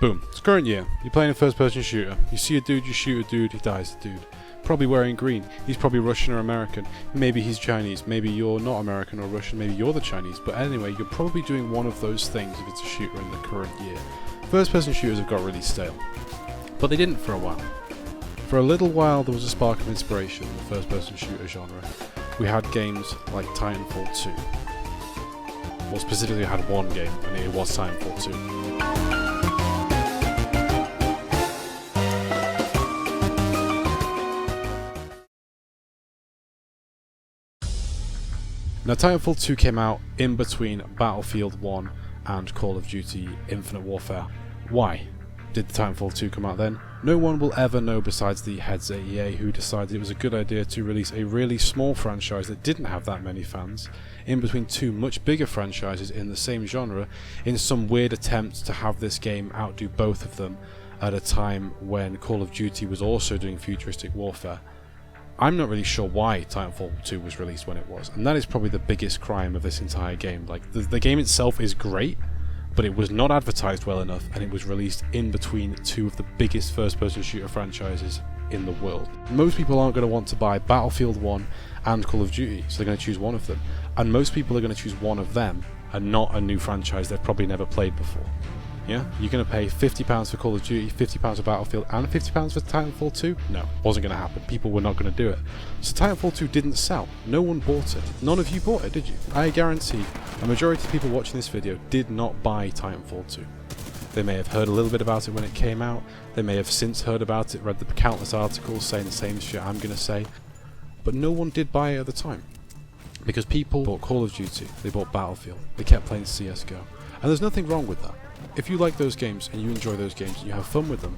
Boom. It's current year. You're playing a first-person shooter. You see a dude, you shoot a dude, he dies a dude. Probably wearing green. He's probably Russian or American. Maybe he's Chinese. Maybe you're not American or Russian. Maybe you're the Chinese. But anyway, you're probably doing one of those things if it's a shooter in the current year. First-person shooters have got really stale. But they didn't for a while. For a little while, there was a spark of inspiration in the first-person shooter genre. We had games like Titanfall 2. Well, specifically, we had one game, and it was Titanfall 2. Now, Titanfall 2 came out in between Battlefield 1 and Call of Duty Infinite Warfare. Why did Titanfall 2 come out then? No one will ever know besides the heads at EA, who decided it was a good idea to release a really small franchise that didn't have that many fans in between two much bigger franchises in the same genre, in some weird attempt to have this game outdo both of them at a time when Call of Duty was also doing futuristic warfare. I'm not really sure why Titanfall 2 was released when it was, and that is probably the biggest crime of this entire game. Like, the game itself is great, but it was not advertised well enough, and it was released in between two of the biggest first-person shooter franchises in the world. Most people aren't going to want to buy Battlefield 1 and Call of Duty, so they're going to choose one of them. And most people are going to choose one of them, and not a new franchise they've probably never played before. Yeah? You're going to pay £50 for Call of Duty, £50 for Battlefield, and £50 for Titanfall 2? No, wasn't going to happen. People were not going to do it. So Titanfall 2 didn't sell. No one bought it. None of you bought it, did you? I guarantee a majority of people watching this video did not buy Titanfall 2. They may have heard a little bit about it when it came out. They may have since heard about it, read the countless articles saying the same shit I'm going to say. But no one did buy it at the time. Because people bought Call of Duty, they bought Battlefield, they kept playing CSGO. And there's nothing wrong with that. If you like those games and you enjoy those games and you have fun with them,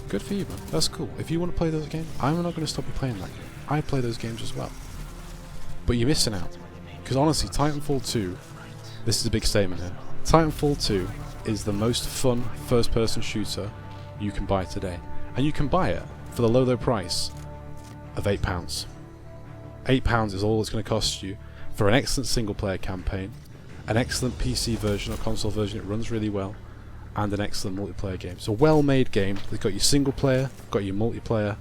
good for you, man. That's cool. If you want to play those games, I'm not going to stop you playing that game. I play those games as well. But you're missing out. Because honestly, Titanfall 2, this is a big statement here, Titanfall 2 is the most fun first-person shooter you can buy today. And you can buy it for the low price of £8. £8 is all it's going to cost you for an excellent single-player campaign, an excellent PC version or console version, it runs really well, and an excellent multiplayer game. It's a well-made game. They've got your single player, got your multiplayer,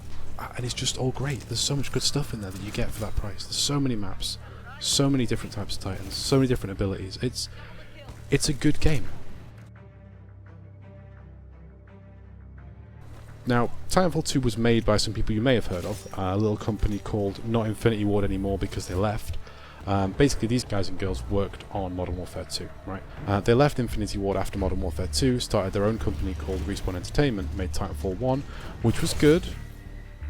and it's just all great. There's so much good stuff in there that you get for that price. There's so many maps, so many different types of Titans, so many different abilities. It's a good game. Now, Titanfall 2 was made by some people you may have heard of, a little company called not Infinity Ward anymore because they left. Basically, these guys and girls worked on Modern Warfare 2, right? They left Infinity Ward after Modern Warfare 2, started their own company called Respawn Entertainment, made Titanfall 1, which was good,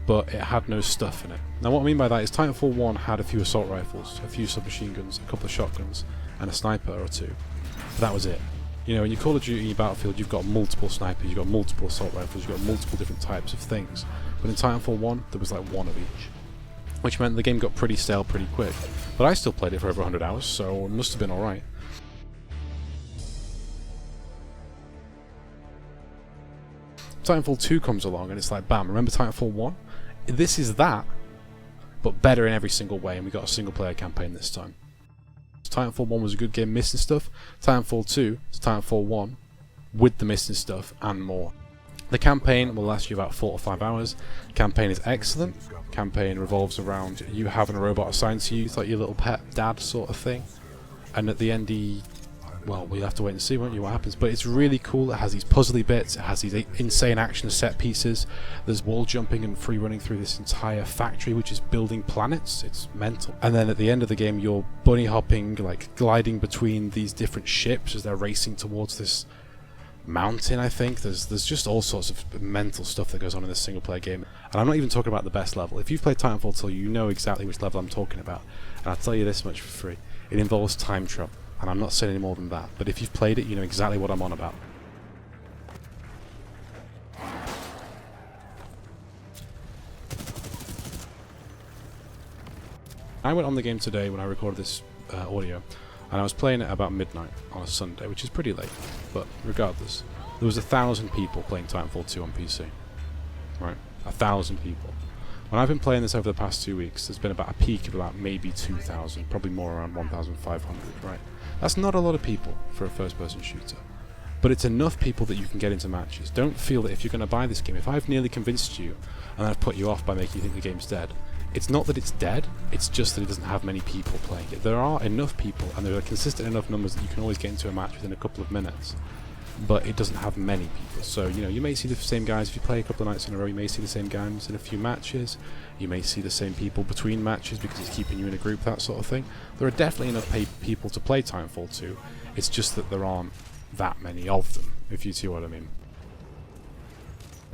but it had no stuff in it. Now, what I mean by that is Titanfall 1 had a few assault rifles, a few submachine guns, a couple of shotguns, and a sniper or two. But that was it. You know, in your Call of Duty Battlefield, you've got multiple snipers, you've got multiple assault rifles, you've got multiple different types of things. But in Titanfall 1, there was like one of each, which meant the game got pretty stale pretty quick. But I still played it for over 100 hours, so it must have been alright. Titanfall 2 comes along and it's like, bam, remember Titanfall 1? This is that, but better in every single way, and we got a single player campaign this time. Titanfall 1 was a good game missing stuff. Titanfall 2 is Titanfall 1 with the missing stuff and more. The campaign will last you about 4 to 5 hours. The campaign is excellent. The campaign revolves around you having a robot assigned to you. It's like your little pet dad sort of thing. And at the end, well, we'll have to wait and see, won't you, what happens. But it's really cool. It has these puzzly bits. It has these insane action set pieces. There's wall jumping and free running through this entire factory, which is building planets. It's mental. And then at the end of the game, you're bunny hopping, like gliding between these different ships as they're racing towards this mountain. I think there's just all sorts of mental stuff that goes on in this single player game, and I'm not even talking about the best level. If you've played Titanfall 2, you know exactly which level I'm talking about, and I'll tell you this much for free: it involves time travel, and I'm not saying any more than that, but if you've played it, you know exactly what I'm on about. I went on the game today when I recorded this audio, and I was playing it about midnight on a Sunday, which is pretty late, but regardless, there was 1,000 people playing Titanfall 2 on PC, right? 1,000 people. When I've been playing this over the past 2 weeks, there's been about a peak of about maybe 2,000, probably more around 1,500, right? That's not a lot of people for a first-person shooter. but it's enough people that you can get into matches. Don't feel that if you're going to buy this game, if I've nearly convinced you and I've put you off by making you think the game's dead, it's not that it's dead, it's just that it doesn't have many people playing it. There are enough people, and there are consistent enough numbers that you can always get into a match within a couple of minutes, but it doesn't have many people. So, you know, you may see the same guys if you play a couple of nights in a row, you may see the same guys in a few matches, you may see the same people between matches because it's keeping you in a group, that sort of thing. There are definitely enough people to play Titanfall 2, it's just that there aren't that many of them, if you see what I mean.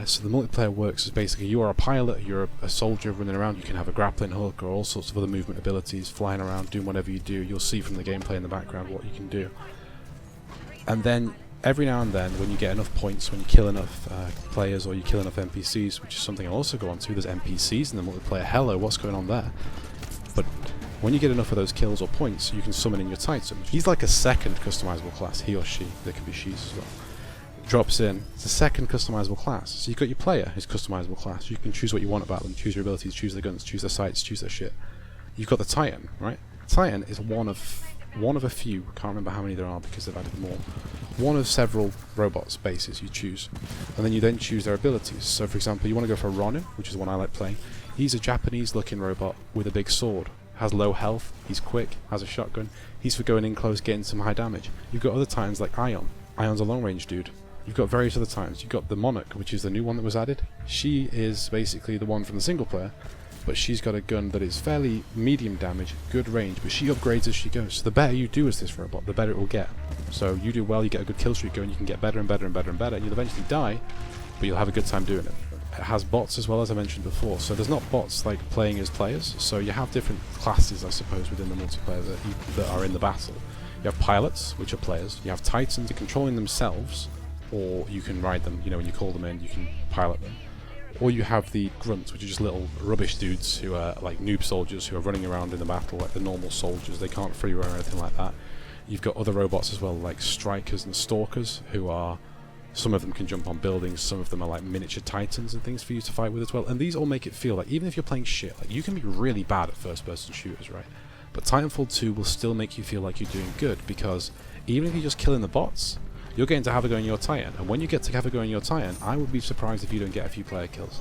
So the multiplayer works as basically you are a pilot, you're a soldier running around, you can have a grappling hook or all sorts of other movement abilities, flying around, doing whatever you do. You'll see from the gameplay in the background what you can do. And then every now and then when you get enough points, when you kill enough players or you kill enough NPCs, which is something I'll also go on to, there's NPCs in the multiplayer, hello, what's going on there? But when you get enough of those kills or points, you can summon in your Titan. He's like a second customizable class, he or she, there can be she's as well. Drops in, it's a second customizable class. So you've got your player, his customizable class. You can choose what you want about them, choose your abilities, choose their guns, choose their sights, choose their shit. You've got the Titan, right? Titan is one of a few, can't remember how many there are because they've added more. One of several robot spaces you choose. And then you then choose their abilities. So for example, you want to go for Ronin, which is the one I like playing. He's a Japanese looking robot with a big sword. Has low health, he's quick, has a shotgun. He's for going in close, getting some high damage. You've got other Titans like Ion. Ion's a long range dude. You've got various other Titans. You've got the Monarch, which is the new one that was added. She is basically the one from the single player, but she's got a gun that is fairly medium damage, good range, but she upgrades as she goes. So the better you do as this robot, the better it will get. So you do well, you get a good kill streak going, you can get better and better and better and better, and you'll eventually die, but you'll have a good time doing it. It has bots as well, as I mentioned before, so there's not bots like playing as players, so you have different classes, I suppose, within the multiplayer that are in the battle. You have pilots, which are players, you have Titans controlling themselves, or you can ride them, you know, when you call them in, you can pilot them. Or you have the grunts, which are just little rubbish dudes who are like noob soldiers who are running around in the battle like the normal soldiers, they can't free run or anything like that. You've got other robots as well, like strikers and stalkers, who are, some of them can jump on buildings, some of them are like miniature Titans and things for you to fight with as well, and these all make it feel like, even if you're playing shit, like you can be really bad at first person shooters, right? But Titanfall 2 will still make you feel like you're doing good, because even if you're just killing the bots, you're getting to have a go in your Titan, and when you get to have a go in your Titan, I would be surprised if you don't get a few player kills.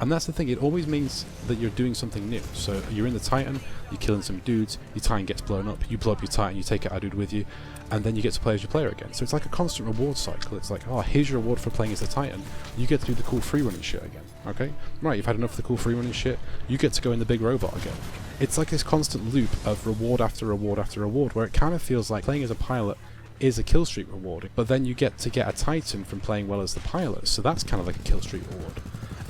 And that's the thing, it always means that you're doing something new. So you're in the Titan, you're killing some dudes, your Titan gets blown up, you blow up your Titan, you take out a dude with you, and then you get to play as your player again. So it's like a constant reward cycle. It's like, oh, here's your reward for playing as the Titan, you get to do the cool free running shit again, okay? Right, you've had enough of the cool free running shit, you get to go in the big robot again. It's like this constant loop of reward after reward after reward, where it kind of feels like playing as a pilot is a kill streak reward, but then you get to get a Titan from playing well as the pilot, so that's kind of like a kill streak reward.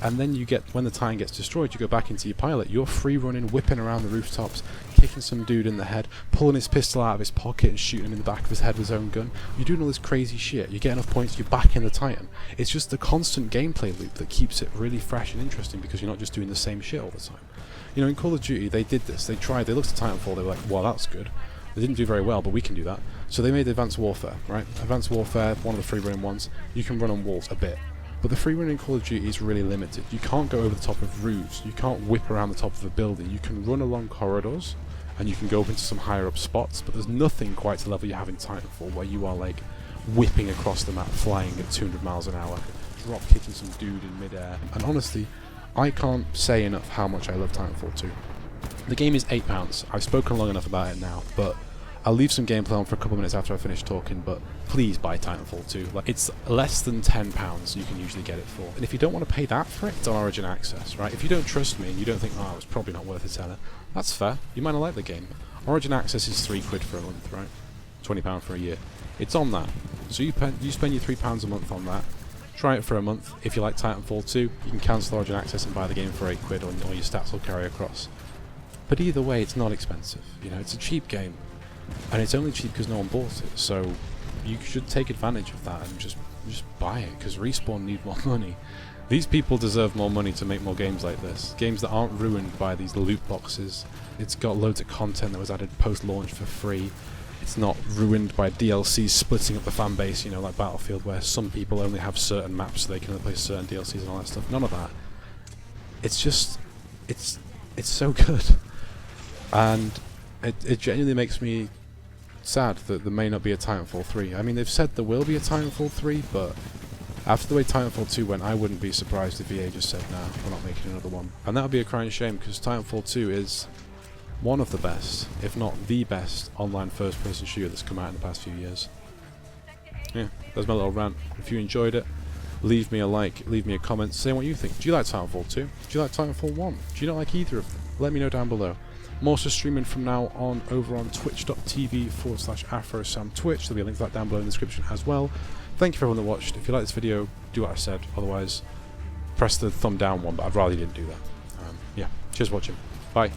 And then you get, when the Titan gets destroyed, you go back into your pilot, you're free running, whipping around the rooftops, kicking some dude in the head, pulling his pistol out of his pocket and shooting him in the back of his head with his own gun. You're doing all this crazy shit, you get enough points, you're back in the Titan. It's just the constant gameplay loop that keeps it really fresh and interesting, because you're not just doing the same shit all the time. You know, in Call of Duty, they did this, they looked at Titanfall, they were like, well, that's good. They didn't do very well, but we can do that. So they made Advanced Warfare, right? Advanced Warfare, one of the free running ones, you can run on walls a bit. But the free running Call of Duty is really limited. You can't go over the top of roofs, you can't whip around the top of a building, you can run along corridors, and you can go up into some higher up spots, but there's nothing quite to the level you have in Titanfall, where you are like whipping across the map, flying at 200 miles an hour, drop kicking some dude in midair. And honestly, I can't say enough how much I love Titanfall 2. The game is £8. I've spoken long enough about it now, but I'll leave some gameplay on for a couple of minutes after I finish talking, but please buy Titanfall 2. Like, it's less than £10 you can usually get it for. And if you don't want to pay that for it, it's on Origin Access, right? If you don't trust me and you don't think, oh, it's probably not worth a tenner, that's fair. You might not like the game. Origin Access is £3 for a month, right? £20 for a year. It's on that. So you spend your £3 a month on that. Try it for a month. If you like Titanfall 2, you can cancel Origin Access and buy the game for £8, or your stats will carry across. But either way, it's not expensive. You know, it's a cheap game. And it's only cheap because no one bought it, so you should take advantage of that and just buy it, because Respawn need more money. These people deserve more money to make more games like this. Games that aren't ruined by these loot boxes. It's got loads of content that was added post-launch for free. It's not ruined by DLC splitting up the fan base, you know, like Battlefield, where some people only have certain maps so they can only play certain DLCs and all that stuff. None of that. It's just, it's so good. And it genuinely makes me sad that there may not be a Titanfall 3. I mean, they've said there will be a Titanfall 3, but after the way Titanfall 2 went, I wouldn't be surprised if EA just said, nah, we're not making another one. And that would be a crying shame, because Titanfall 2 is one of the best, if not the best, online first-person shooter that's come out in the past few years. Yeah, that's my little rant. If you enjoyed it, leave me a like, leave me a comment, say what you think. Do you like Titanfall 2? Do you like Titanfall 1? Do you not like either of them? Let me know down below. I'm also streaming from now on over on twitch.tv/Afro-Sam Twitch. There'll be a link to that down below in the description as well. Thank you for everyone that watched. If you like this video, do what I said. Otherwise, press the thumb down one, but I'd rather you didn't do that. Yeah, cheers for watching. Bye.